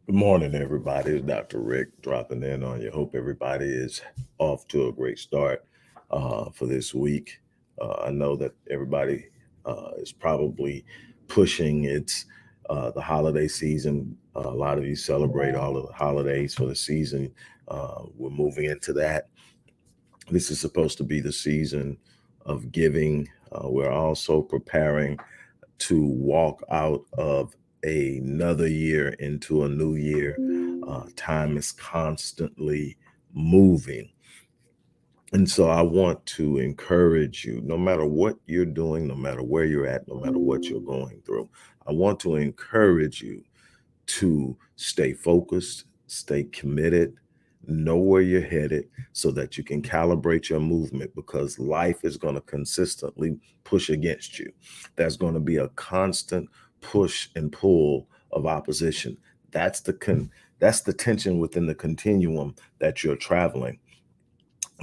Good morning, everybody. It's Dr. Rick dropping in on you. Hope everybody is off to a great start for this week. I know that everybody is probably pushing the holiday season. A lot of you celebrate all of the holidays for the season. We're moving into that. This is supposed to be the season of giving. We're also preparing to walk out of another year into a new year. Time is constantly moving. And so I want to encourage you, no matter what you're doing, no matter where you're at, no matter what you're going through, I want to encourage you to stay focused, stay committed, know where you're headed so that you can calibrate your movement because life is going to consistently push against you. There's going to be a constant push and pull of opposition. That's that's the tension within the continuum that you're traveling.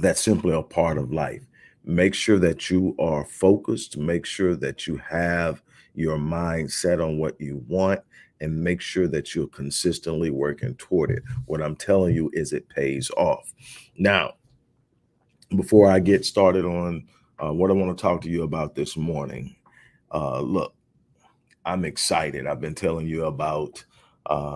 That's simply a part of life. Make sure that you are focused, make sure that you have your mind set on what you want, and make sure that you're consistently working toward it. What I'm telling you is it pays off. Now, before I get started on what I want to talk to you about this morning, look, I'm excited. I've been telling you about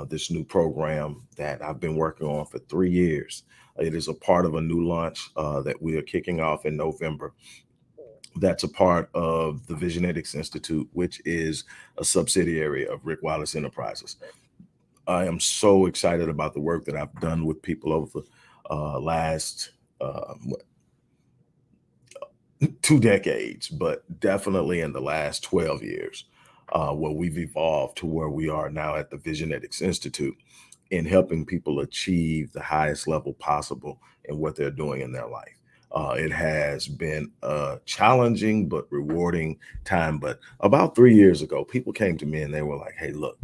this new program that I've been working on for 3 years. It is a part of a new launch that we are kicking off in November. That's a part of the Visionetics Institute, which is a subsidiary of Rick Wallace Enterprises. I am so excited about the work that I've done with people over the last 2 decades, but definitely in the last 12 years, where we've evolved to where we are now at the Visionetics Institute in helping people achieve the highest level possible in what they're doing in their life. It has been a challenging but rewarding time. But about 3 years ago, people came to me and they were like, hey, look,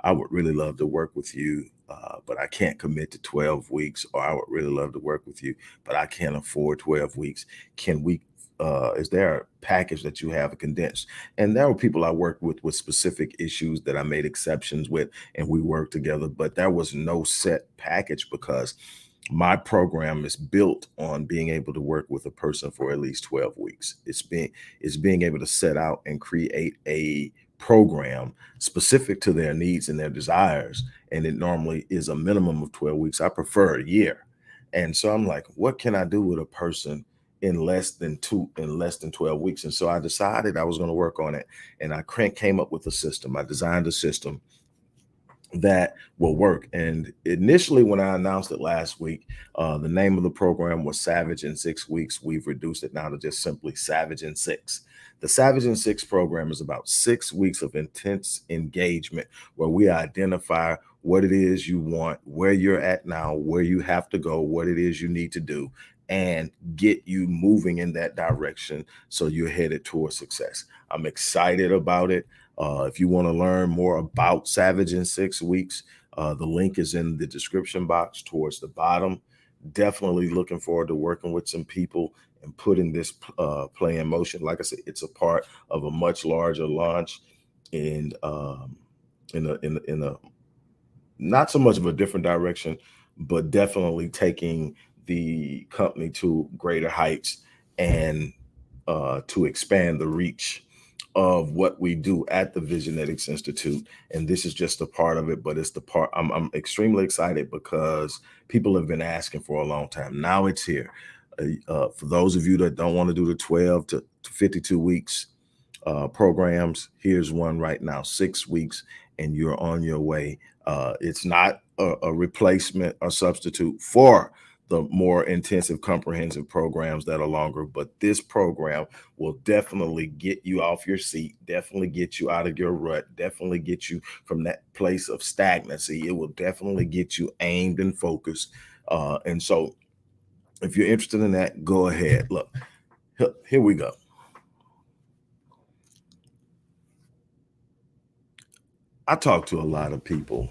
I would really love to work with you, but I can't commit to 12 weeks, or I would really love to work with you, but I can't afford 12 weeks. Can we is there a package that you have condensed? And there were people I worked with specific issues that I made exceptions with, and we worked together. But there was no set package because my program is built on being able to work with a person for at least 12 weeks. It's being able to set out and create a program specific to their needs and their desires. And it normally is a minimum of 12 weeks. I prefer a year. And so I'm like, what can I do with a person in less than 12 weeks? And so I decided I was going to work on it. And I came up with a system. I designed a system that will work. And initially, when I announced it last week, the name of the program was Savage in 6 Weeks. We've reduced it now to just simply Savage in Six. The Savage in Six program is about 6 weeks of intense engagement where we identify what it is you want, where you're at now, where you have to go, what it is you need to do, and get you moving in that direction so you're headed towards success. I'm excited about it. If you want to learn more about Savage in 6 Weeks, the link is in the description box towards the bottom. Definitely looking forward to working with some people and putting this play in motion. Like I said, it's a part of a much larger launch, and in a not so much of a different direction, but definitely taking the company to greater heights and to expand the reach of what we do at the Visionetics Institute. And this is just a part of it, but it's the part I'm extremely excited because people have been asking for a long time. Now it's here. For those of you that don't want to do the 12 to 52 weeks programs, here's one right now, 6 weeks, and you're on your way. It's not a replacement or substitute for the more intensive, comprehensive programs that are longer, but this program will definitely get you off your seat, definitely get you out of your rut, definitely get you from that place of stagnancy. It will definitely get you aimed and focused. And so, if you're interested in that, go ahead. Look, here we go. I talk to a lot of people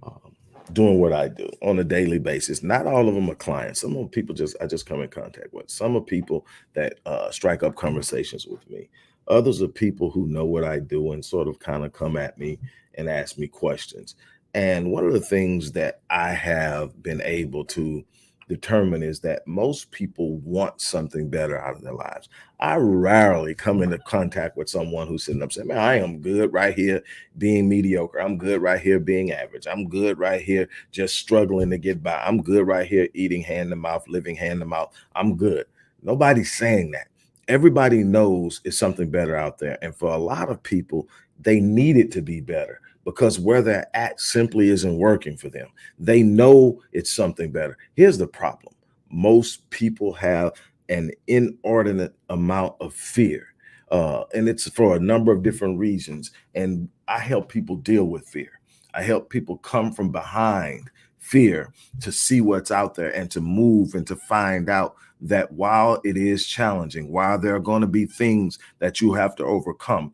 um, doing what I do on a daily basis. Not all of them are clients. Some of them people just I just come in contact with. Some are people that strike up conversations with me. Others are people who know what I do and sort of kind of come at me and ask me questions. And one of the things that I have been able to determine is that most people want something better out of their lives. I rarely come into contact with someone who's sitting up saying, man, I am good right here being mediocre. I'm good right here being average. I'm good right here just struggling to get by. I'm good right here eating hand to mouth, living hand to mouth. I'm good. Nobody's saying that. Everybody knows it's something better out there. And for a lot of people, they need it to be better because where they're at simply isn't working for them. They know it's something better. Here's the problem. Most people have an inordinate amount of fear. And it's for a number of different reasons. And I help people deal with fear. I help people come from behind fear to see what's out there and to move and to find out that while it is challenging, while there are going to be things that you have to overcome,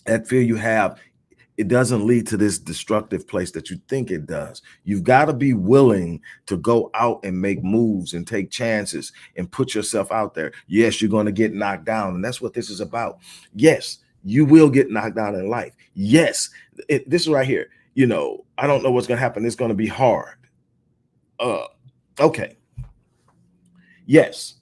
that fear you have, it doesn't lead to this destructive place that you think it does. You've got to be willing to go out and make moves and take chances and put yourself out there. Yes, you're going to get knocked down, and that's what this is about. Yes, you will get knocked down in life. Yes, this is right here. I don't know what's going to happen. It's going to be hard. Okay. Yes,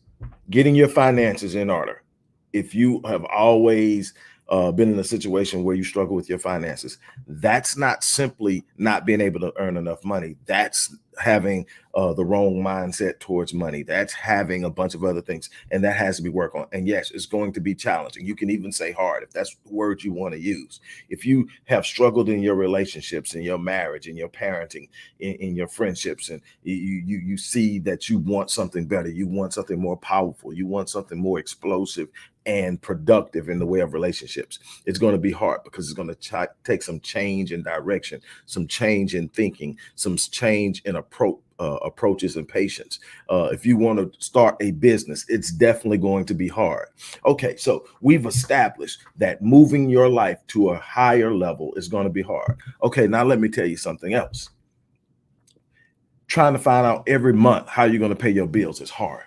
getting your finances in order. If you have always been in a situation where you struggle with your finances, that's not simply not being able to earn enough money. That's having the wrong mindset towards money. That's having a bunch of other things, and that has to be worked on. And yes, it's going to be challenging. You can even say hard if that's the word you want to use. If you have struggled in your relationships, in your marriage, in your parenting, in your friendships, and you see that you want something better, you want something more powerful, you want something more explosive and productive in the way of relationships, it's going to be hard because it's going to take some change in direction, some change in thinking, some change in approaches and patience. If you want to start a business, it's definitely going to be hard. Okay, so we've established that moving your life to a higher level is going to be hard. Okay, now let me tell you something else. Trying to find out every month how you're going to pay your bills is hard.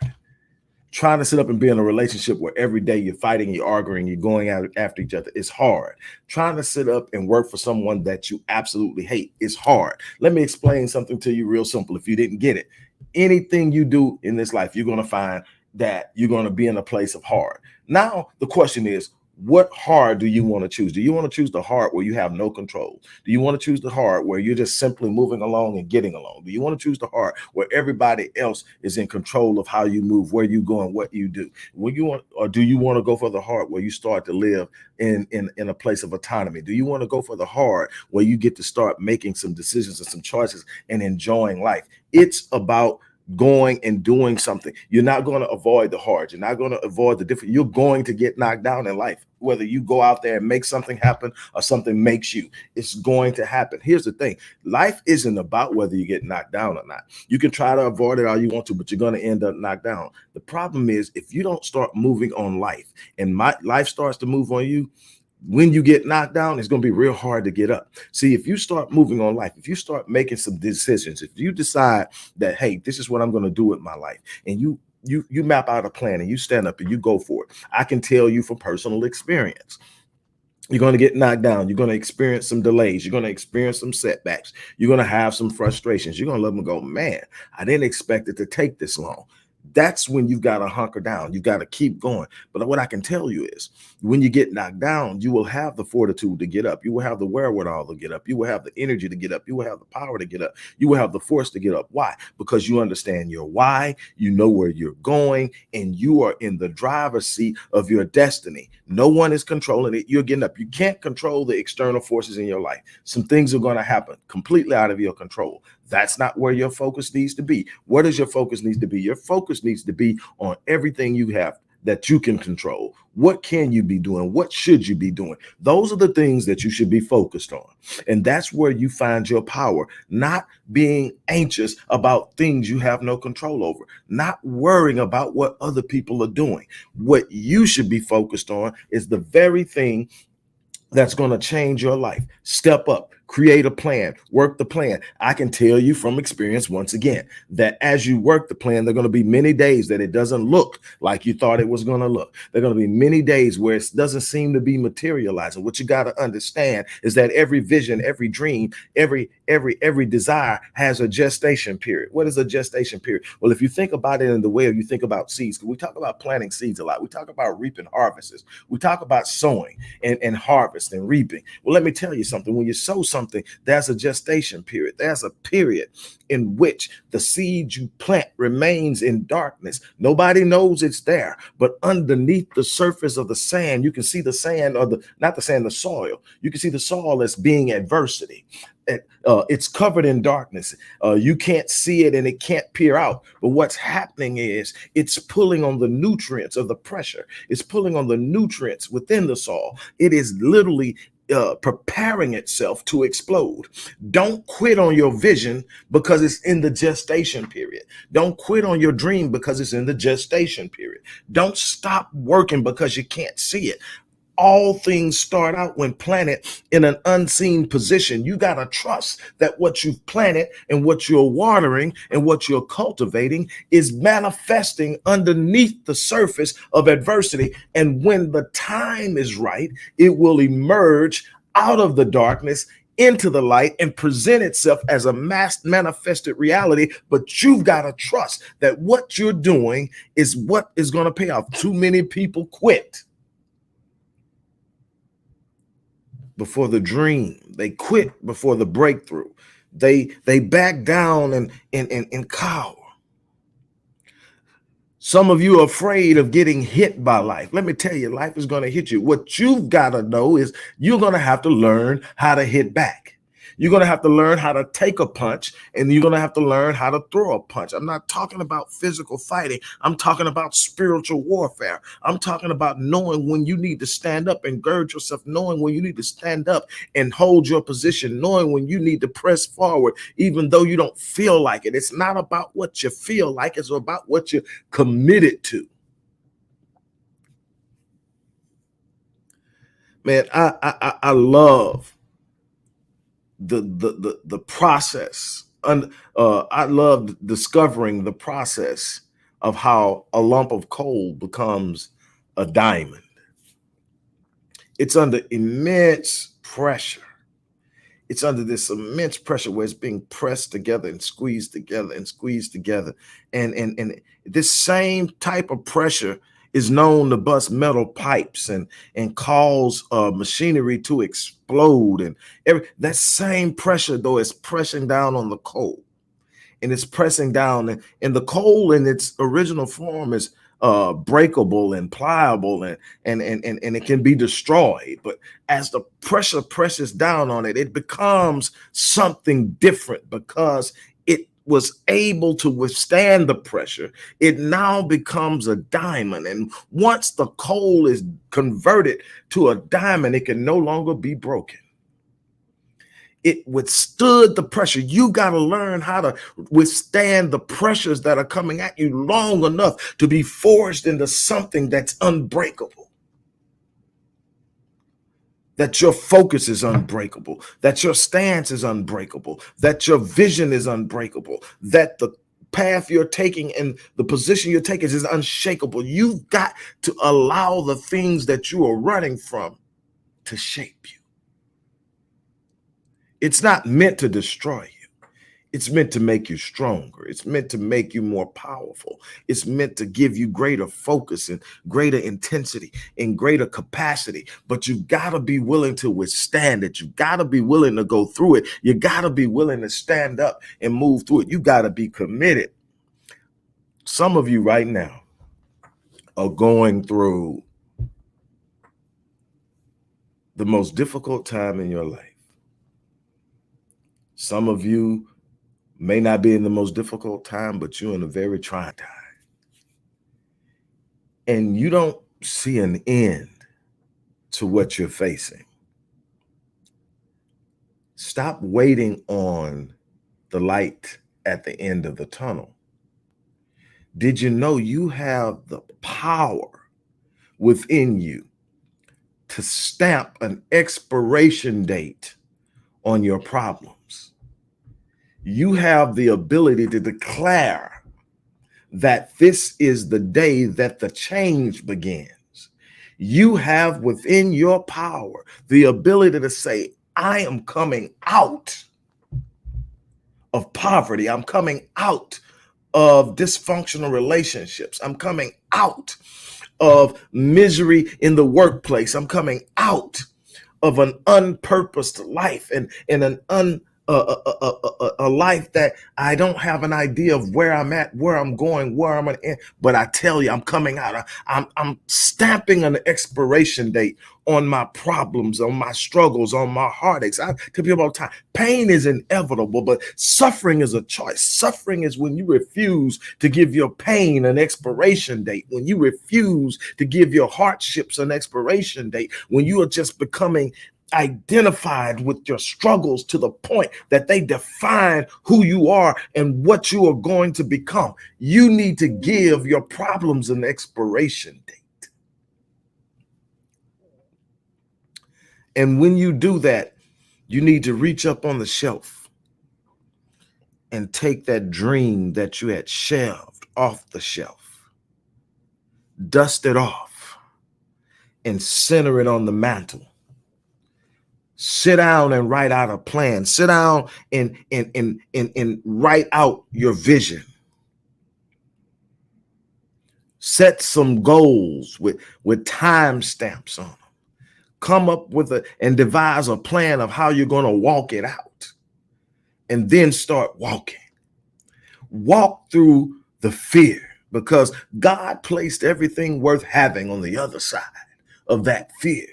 Trying to sit up and be in a relationship where every day you're fighting, you're arguing, you're going out after each other is hard. Trying to sit up and work for someone that you absolutely hate is hard. Let me explain something to you real simple if you didn't get it. Anything you do in this life, you're going to find that you're going to be in a place of hard. Now, the question is, what hard do you want to choose? Do you want to choose the hard where you have no control? Do you want to choose the hard where you're just simply moving along and getting along? Do you want to choose the hard where everybody else is in control of how you move, where you go, and what you do? Or do you want to go for the hard where you start to live in a place of autonomy? Do you want to go for the hard where you get to start making some decisions and some choices and enjoying life? It's about going and doing something. You're not going to avoid the hard. You're not going to avoid the different. You're going to get knocked down in life. Whether you go out there and make something happen or something makes you, it's going to happen. Here's the thing. Life isn't about whether you get knocked down or not. You can try to avoid it all you want to, but you're going to end up knocked down. The problem is if you don't start moving on life and life starts to move on you, when you get knocked down, it's going to be real hard to get up. See, if you start moving on life, if you start making some decisions, if you decide that, hey, this is what I'm going to do with my life, and you map out a plan and you stand up and you go for it. I can tell you from personal experience. You're going to get knocked down. You're going to experience some delays. You're going to experience some setbacks. You're going to have some frustrations. You're going to let them go, man, I didn't expect it to take this long. That's when you've got to hunker down. You've got to keep going. But what I can tell you is when you get knocked down, you will have the fortitude to get up. You will have the wherewithal to get up. You will have the energy to get up. You will have the power to get up. You will have the force to get up. Why? Because you understand your why, you know where you're going, and you are in the driver's seat of your destiny. No one is controlling it. You're getting up. You can't control the external forces in your life. Some things are going to happen completely out of your control. That's not where your focus needs to be. Where does your focus need to be? Your focus needs to be on everything you have that you can control. What can you be doing? What should you be doing? Those are the things that you should be focused on. And that's where you find your power, not being anxious about things you have no control over, not worrying about what other people are doing. What you should be focused on is the very thing that's going to change your life. Step up, create a plan, work the plan. I can tell you from experience, once again, that as you work the plan, there are going to be many days that it doesn't look like you thought it was going to look. There are going to be many days where it doesn't seem to be materializing. What you got to understand is that every vision, every dream, every desire has a gestation period. What is a gestation period? Well, if you think about it in the way you think about seeds, because we talk about planting seeds a lot. We talk about reaping harvests. We talk about sowing and harvest and reaping. Well, let me tell you something. When you sow something, there's a gestation period. There's a period in which the seed you plant remains in darkness. Nobody knows it's there, but underneath the surface of the sand, you can see the sand, or not the sand, the soil. You can see the soil as being adversity. It's covered in darkness. You can't see it and it can't peer out. But what's happening is it's pulling on the nutrients of the pressure. It's pulling on the nutrients within the soil. It is literally preparing itself to explode. Don't quit on your vision because it's in the gestation period. Don't quit on your dream because it's in the gestation period. Don't stop working because you can't see it. All things start out when planted in an unseen position. You got to trust that what you've planted and what you're watering and what you're cultivating is manifesting underneath the surface of adversity. And when the time is right, it will emerge out of the darkness into the light and present itself as a mass manifested reality. But you've got to trust that what you're doing is what is going to pay off. Too many people quit before the dream. They quit before the breakthrough. They back down and cower. Some of you are afraid of getting hit by life. Let me tell you, life is going to hit you. What you've got to know is you're going to have to learn how to hit back. You're going to have to learn how to take a punch, and you're going to have to learn how to throw a punch. I'm not talking about physical fighting. I'm talking about spiritual warfare. I'm talking about knowing when you need to stand up and gird yourself, knowing when you need to stand up and hold your position, knowing when you need to press forward, even though you don't feel like it. It's not about what you feel like. It's about what you're committed to. Man, I love the process. And I love discovering the process of how a lump of coal becomes a diamond. It's under immense pressure. It's under this immense pressure where it's being pressed together and squeezed together and squeezed together. And this same type of pressure is known to bust metal pipes and cause machinery to explode. And that same pressure, though, is pressing down on the coal. And it's pressing down. And the coal in its original form is breakable and pliable, and it can be destroyed. But as the pressure presses down on it, it becomes something different because it was able to withstand the pressure. It now becomes a diamond. And once the coal is converted to a diamond, it can no longer be broken. It withstood the pressure. You got to learn how to withstand the pressures that are coming at you long enough to be forged into something that's unbreakable. That your focus is unbreakable, that your stance is unbreakable, that your vision is unbreakable, that the path you're taking and the position you're taking is unshakable. You've got to allow the things that you are running from to shape you. It's not meant to destroy you. It's meant to make you stronger. It's meant to make you more powerful. It's meant to give you greater focus and greater intensity and greater capacity. But you've got to be willing to withstand it. You've got to be willing to go through it. You got to be willing to stand up and move through it. You got to be committed. Some of you right now are going through the most difficult time in your life. Some of you may not be in the most difficult time, but you're in a very trying time. And you don't see an end to what you're facing. Stop waiting on the light at the end of the tunnel. Did you know you have the power within you to stamp an expiration date on your problems. You have the ability to declare that this is the day that the change begins. You have within your power the ability to say, I am coming out of poverty. I'm coming out of dysfunctional relationships. I'm coming out of misery in the workplace. I'm coming out of an unpurposed life and a life that I don't have an idea of where I'm at, where I'm going, where I'm going to end. But I tell you, I'm coming out. I'm stamping an expiration date on my problems, on my struggles, on my heartaches. I tell people all the time, pain is inevitable, but suffering is a choice. Suffering is when you refuse to give your pain an expiration date, when you refuse to give your hardships an expiration date, when you are just becoming identified with your struggles to the point that they define who you are and what you are going to become. You need to give your problems an expiration date. And when you do that, you need to reach up on the shelf and take that dream that you had shelved off the shelf, dust it off, and center it on the mantle. Sit down and write out a plan. Sit down and write out your vision. Set some goals with time stamps on them. Come up with and devise a plan of how you're going to walk it out. And then start walking. Walk through the fear, because God placed everything worth having on the other side of that fear.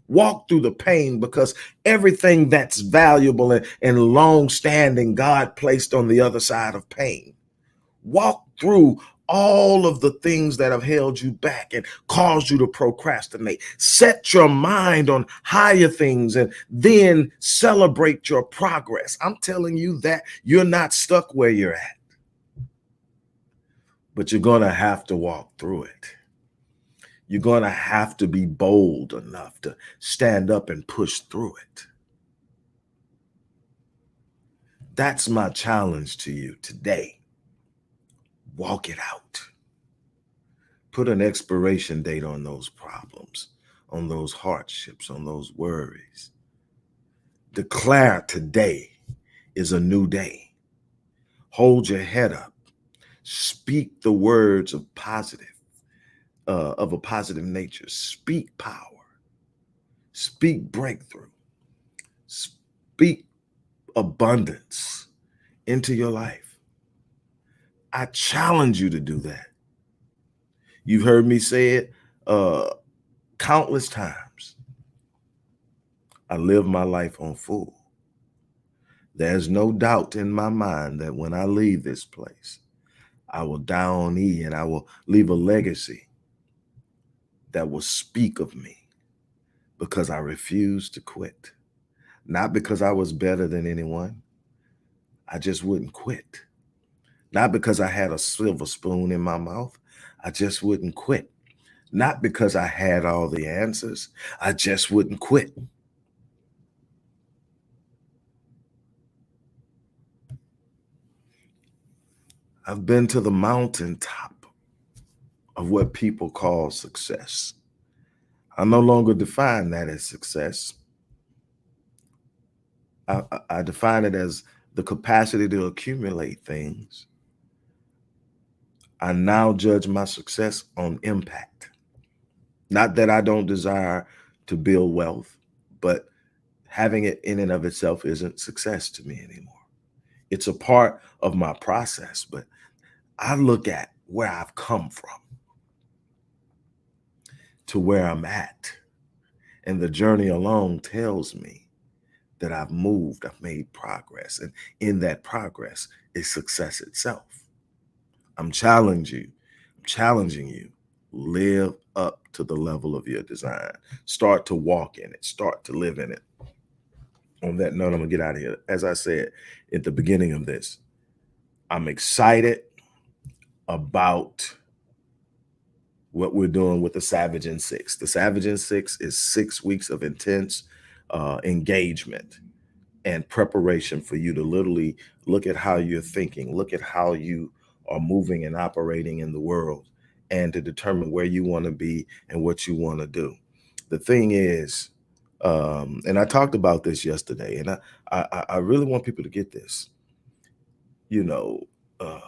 Walk through the pain, because everything that's valuable and long-standing, God placed on the other side of pain. Walk through all of the things that have held you back and caused you to procrastinate. Set your mind on higher things and then celebrate your progress. I'm telling you that you're not stuck where you're at, but you're going to have to walk through it. You're going to have to be bold enough to stand up and push through it. That's my challenge to you today. Walk it out. Put an expiration date on those problems, on those hardships, on those worries. Declare today is a new day. Hold your head up. Speak the words of a positive nature. Speak power. Speak breakthrough. Speak abundance into your life. I challenge you to do that. You've heard me say it countless times. I live my life on full. There's no doubt in my mind that when I leave this place, I will die on E and I will leave a legacy that will speak of me, because I refused to quit. Not because I was better than anyone. I just wouldn't quit. Not because I had a silver spoon in my mouth. I just wouldn't quit. Not because I had all the answers. I just wouldn't quit. I've been to the mountaintop of what people call success. I no longer define that as success. I define it as the capacity to accumulate things. I now judge my success on impact. Not that I don't desire to build wealth, but having it in and of itself isn't success to me anymore. It's a part of my process, but I look at where I've come from to where I'm at. And the journey alone tells me that I've moved, I've made progress. And in that progress is success itself. I'm challenging you, live up to the level of your design. Start to walk in it, start to live in it. On that note, I'm gonna get out of here. As I said at the beginning of this, I'm excited about what we're doing with the Savage in 6. The Savage in 6 is 6 weeks of intense engagement and preparation for you to literally look at how you're thinking, look at how you are moving and operating in the world, and to determine where you want to be and what you want to do. The thing is, and I talked about this yesterday, and I really want people to get this. You know, uh,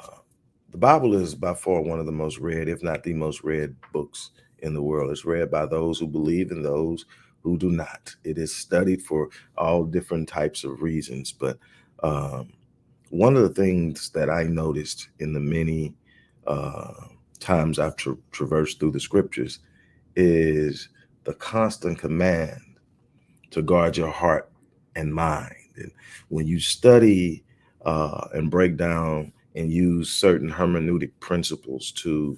the Bible is by far one of the most read, if not the most read books in the world. It's read by those who believe and those who do not. It is studied for all different types of reasons. But um, one of the things that I noticed in the many uh, times I've traversed through the scriptures is the constant command to guard your heart and mind. And when you study and break down and use certain hermeneutic principles to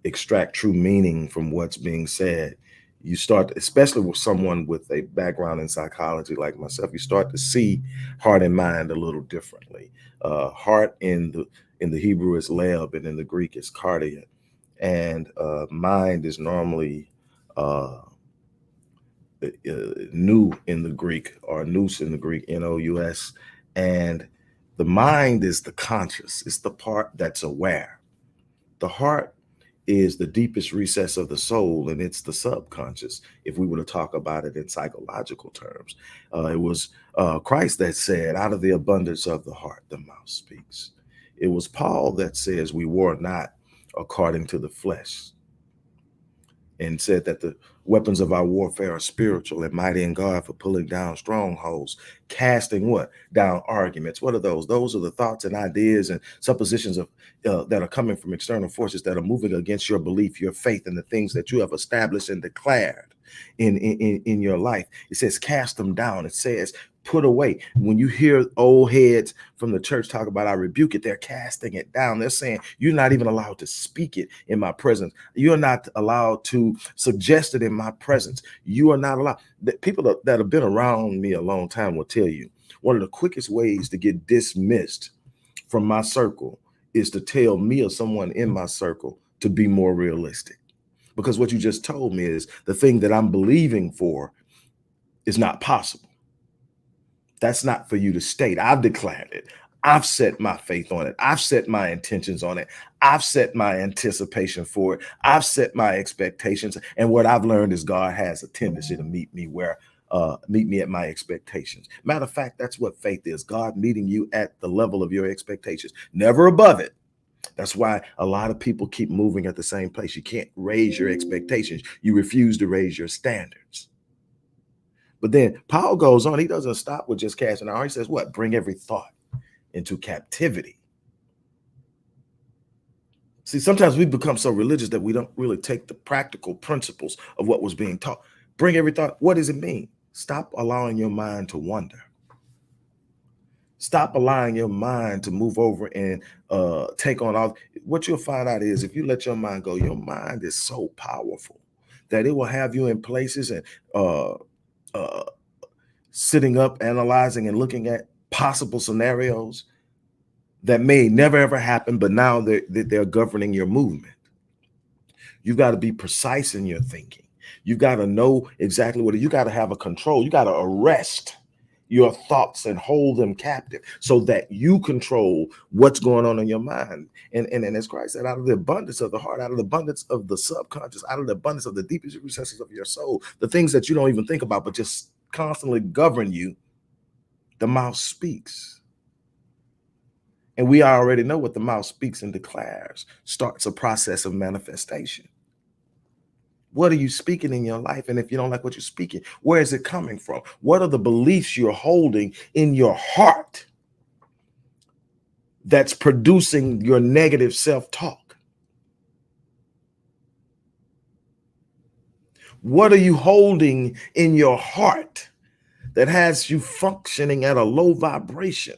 extract true meaning from what's being said, you start, especially with someone with a background in psychology like myself, you start to see heart and mind a little differently. Heart in the Hebrew is leb, and in the Greek is cardia, and mind is normally uh, new in the Greek, or nous in the Greek, nous. And the mind is the conscious, it's the part that's aware. The heart is the deepest recess of the soul, and it's the subconscious, if we were to talk about it in psychological terms. It was Christ that said, out of the abundance of the heart, the mouth speaks. It was Paul that says, we war not according to the flesh, and said that the weapons of our warfare are spiritual and mighty in God for pulling down strongholds, casting what? Down arguments. What are those? Those are the thoughts and ideas and suppositions of that are coming from external forces that are moving against your belief, your faith, and the things that you have established and declared in your life. It says cast them down. It says put away. When you hear old heads from the church talk about I rebuke it, they're casting it down. They're saying you're not even allowed to speak it in my presence. You're not allowed to suggest it in my presence. You are not allowed. The people that have been around me a long time will tell you one of the quickest ways to get dismissed from my circle is to tell me or someone in my circle to be more realistic. Because what you just told me is the thing that I'm believing for is not possible. That's not for you to state. I've declared it. I've set my faith on it. I've set my intentions on it. I've set my anticipation for it. I've set my expectations. And what I've learned is God has a tendency to meet me at my expectations. Matter of fact, that's what faith is. God meeting you at the level of your expectations, never above it. That's why a lot of people keep moving at the same place. You can't raise your expectations. You refuse to raise your standards. But then Paul goes on, he doesn't stop with just casting out. He says, what? Bring every thought into captivity. See, sometimes we become so religious that we don't really take the practical principles of what was being taught. Bring every thought. What does it mean? Stop allowing your mind to wander. Stop allowing your mind to move over and take on all. What you'll find out is if you let your mind go, your mind is so powerful that it will have you in places and uh, sitting up, analyzing and looking at possible scenarios that may never ever happen, but now they're governing your movement. You've got to be precise in your thinking. You've got to know exactly what you got to have a control. You got to arrest your thoughts and hold them captive so that you control what's going on in your mind. And as Christ said, out of the abundance of the heart, out of the abundance of the subconscious, out of the abundance of the deepest recesses of your soul, the things that you don't even think about, but just constantly govern you, the mouth speaks. And we already know what the mouth speaks and declares starts a process of manifestation. What are you speaking in your life? And if you don't like what you're speaking, where is it coming from? What are the beliefs you're holding in your heart that's producing your negative self-talk? What are you holding in your heart that has you functioning at a low vibration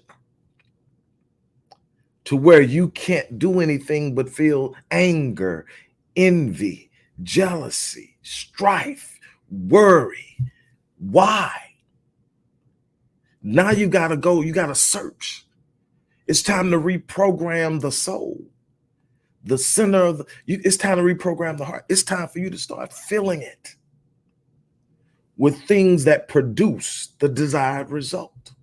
to where you can't do anything but feel anger, envy, jealousy, strife, worry? Why? Now you got to go, you got to search. It's time to reprogram the soul, the center of it's time to reprogram the heart. It's time for you to start filling it with things that produce the desired result.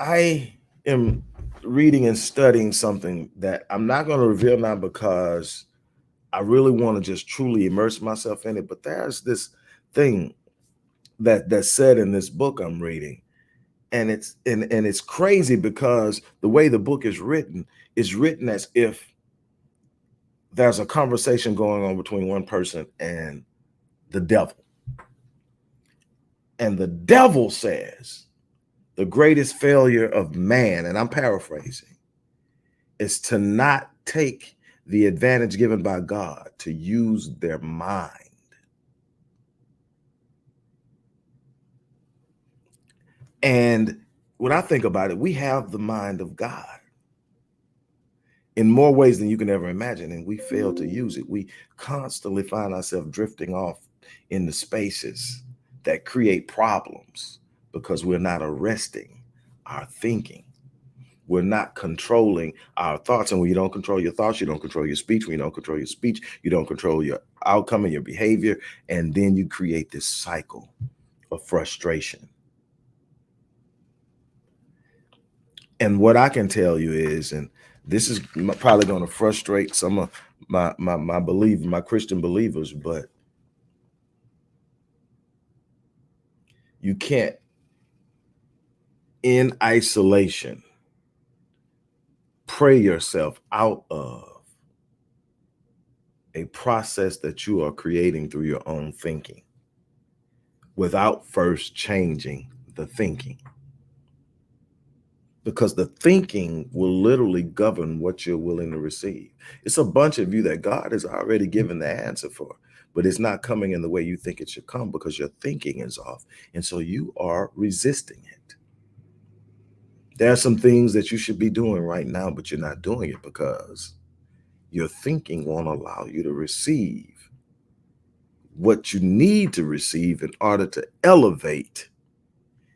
I am reading and studying something that I'm not going to reveal now because I really want to just truly immerse myself in it. But there's this thing that's said in this book I'm reading, and it's crazy because the way the book is written as if there's a conversation going on between one person and the devil. And the devil says the greatest failure of man, and I'm paraphrasing, is to not take the advantage given by God to use their mind. And when I think about it, we have the mind of God in more ways than you can ever imagine, and we fail to use it. We constantly find ourselves drifting off into spaces that create problems because we're not arresting our thinking. We're not controlling our thoughts. And when you don't control your thoughts, you don't control your speech. When you don't control your speech, you don't control your outcome and your behavior. And then you create this cycle of frustration. And what I can tell you is, and this is probably going to frustrate some of my Christian believers, but you can't, in isolation, pray yourself out of a process that you are creating through your own thinking without first changing the thinking. Because the thinking will literally govern what you're willing to receive. It's a bunch of you that God has already given the answer for, but it's not coming in the way you think it should come because your thinking is off. And so you are resisting it. There are some things that you should be doing right now, but you're not doing it because your thinking won't allow you to receive what you need to receive in order to elevate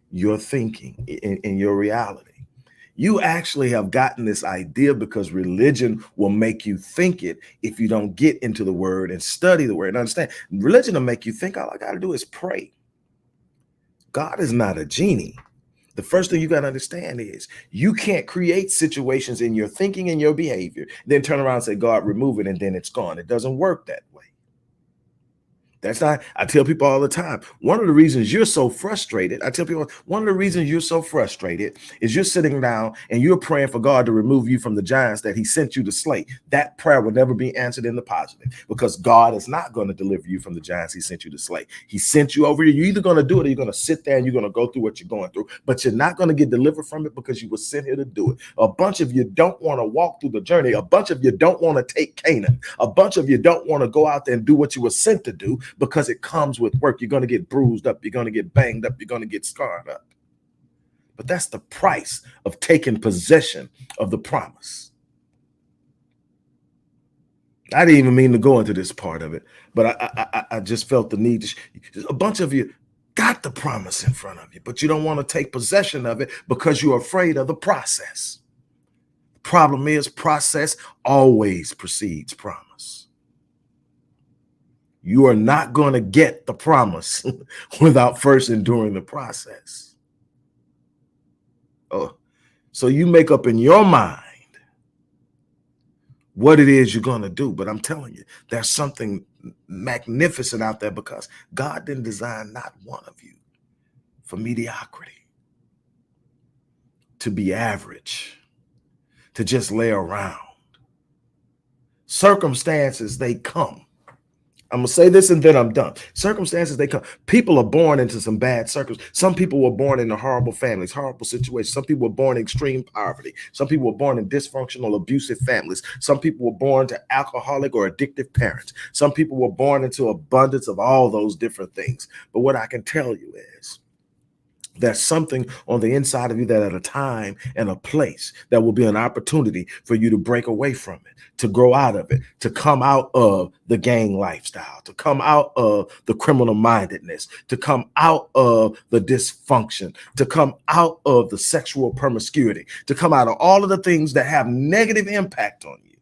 your thinking in your reality. You actually have gotten this idea because religion will make you think it if you don't get into the word and study the word and understand. Religion will make you think all I got to do is pray. God is not a genie. The first thing you got to understand is you can't create situations in your thinking and your behavior, then turn around and say, God, remove it, and then it's gone. It doesn't work that way. That's not, I tell people all the time, one of the reasons you're so frustrated, I tell people, one of the reasons you're so frustrated is you're sitting down and you're praying for God to remove you from the giants that he sent you to slay. That prayer will never be answered in the positive because God is not going to deliver you from the giants he sent you to slay. He sent you over here. You're either going to do it or you're going to sit there and you're going to go through what you're going through, but you're not going to get delivered from it because you were sent here to do it. A bunch of you don't want to walk through the journey. A bunch of you don't want to take Canaan. A bunch of you don't want to go out there and do what you were sent to do because it comes with work. You're going to get bruised up. You're going to get banged up. You're going to get scarred up. But that's the price of taking possession of the promise. I didn't even mean to go into this part of it, but I just felt the need to. A bunch of you got the promise in front of you, but you don't want to take possession of it because you're afraid of the process. The problem is process always precedes promise. You are not going to get the promise without first enduring the process. Oh, so you make up in your mind what it is you're going to do. But I'm telling you, there's something magnificent out there because God didn't design not one of you for mediocrity, to be average, to just lay around. Circumstances, they come. I'm going to say this and then I'm done. Circumstances, they come. People are born into some bad circumstances. Some people were born into horrible families, horrible situations. Some people were born in extreme poverty. Some people were born in dysfunctional, abusive families. Some people were born to alcoholic or addictive parents. Some people were born into abundance of all those different things. But what I can tell you is, there's something on the inside of you that at a time and a place that will be an opportunity for you to break away from it, to grow out of it, to come out of the gang lifestyle, to come out of the criminal mindedness, to come out of the dysfunction, to come out of the sexual promiscuity, to come out of all of the things that have negative impact on you.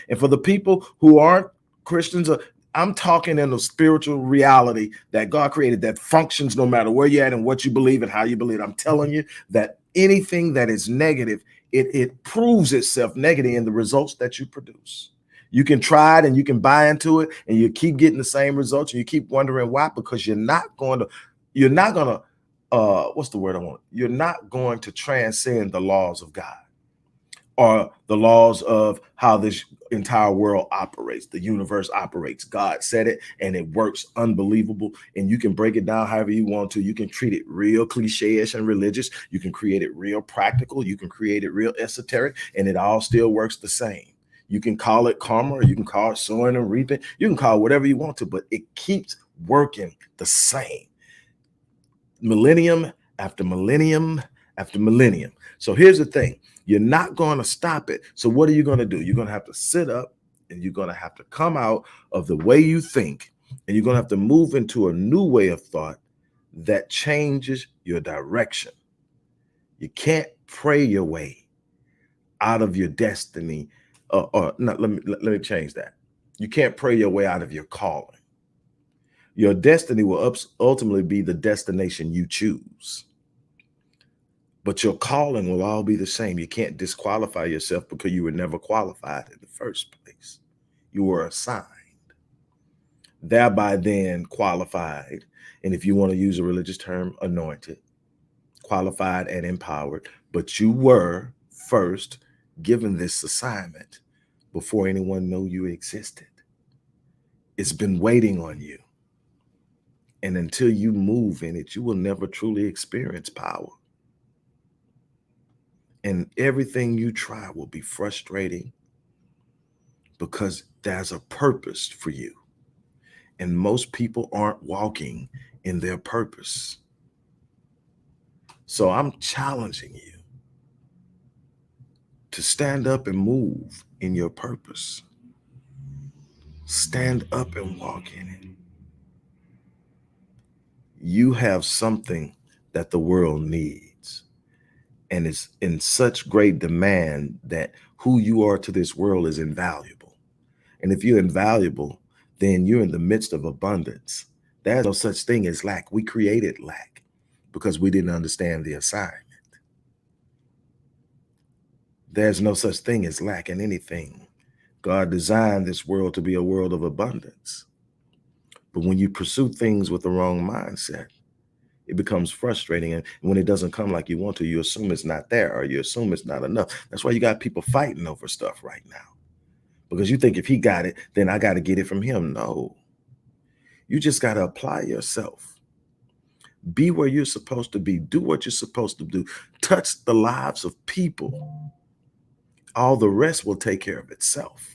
And for the people who aren't Christians, I'm talking in a spiritual reality that God created that functions no matter where you're at and what you believe and how you believe. I'm telling you that Anything that is negative, it proves itself negative in the results that you produce. You can try it and you can buy into it and you keep getting the same results and you keep wondering why, because you're not going to, what's the word I want? You're not going to transcend the laws of God or the laws of how this entire world operates, the universe operates. God said it and it works unbelievable. And you can break it down however you want to. You can treat it real cliche-ish and religious. You can create it real practical. You can create it real esoteric, and it all still works the same. You can call it karma, or you can call it sowing and reaping. You can call it whatever you want to, but it keeps working the same. Millennium after millennium after millennium. So here's the thing. You're not going to stop it. So what are you going to do? You're going to have to sit up and you're going to have to come out of the way you think, and you're going to have to move into a new way of thought that changes your direction. You can't pray your way out of your destiny. Or no, let me change that. You can't pray your way out of your calling. Your destiny will ultimately be the destination you choose. But your calling will all be the same. You can't disqualify yourself because you were never qualified in the first place. You were assigned, thereby then qualified. And if you want to use a religious term, anointed, qualified and empowered. But you were first given this assignment before anyone knew you existed. It's been waiting on you. And until you move in it, you will never truly experience power. And everything you try will be frustrating because there's a purpose for you. And most people aren't walking in their purpose. So I'm challenging you to stand up and move in your purpose. Stand up and walk in it. You have something that the world needs. And it's in such great demand that who you are to this world is invaluable. And if you're invaluable, then you're in the midst of abundance. There's no such thing as lack. We created lack because we didn't understand the assignment. There's no such thing as lack in anything. God designed this world to be a world of abundance. But when you pursue things with the wrong mindset, it becomes frustrating. And when it doesn't come like you want to, you assume it's not there or you assume it's not enough. That's why you got people fighting over stuff right now. Because you think if he got it, then I got to get it from him. No, you just got to apply yourself. Be where you're supposed to be. Do what you're supposed to do. Touch the lives of people. All the rest will take care of itself.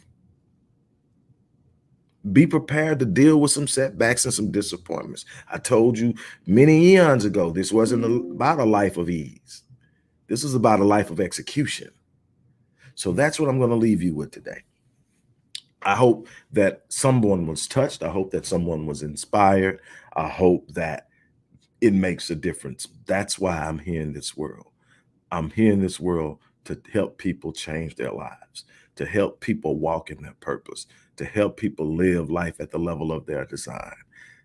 Be prepared to deal with some setbacks and some disappointments. I told you many eons ago, this wasn't about a life of ease. This is about a life of execution. So that's what I'm going to leave you with today. I hope that someone was touched. I hope that someone was inspired. I hope that it makes a difference. That's why I'm here in this world. I'm here in this world to help people change their lives, to help people walk in their purpose, to help people live life at the level of their design.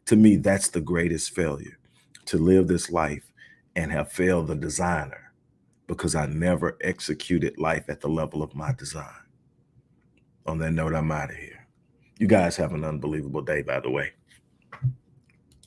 To me, that's the greatest failure, to live this life and have failed the designer because I never executed life at the level of my design. On that note, I'm out of here. You guys have an unbelievable day, by the way.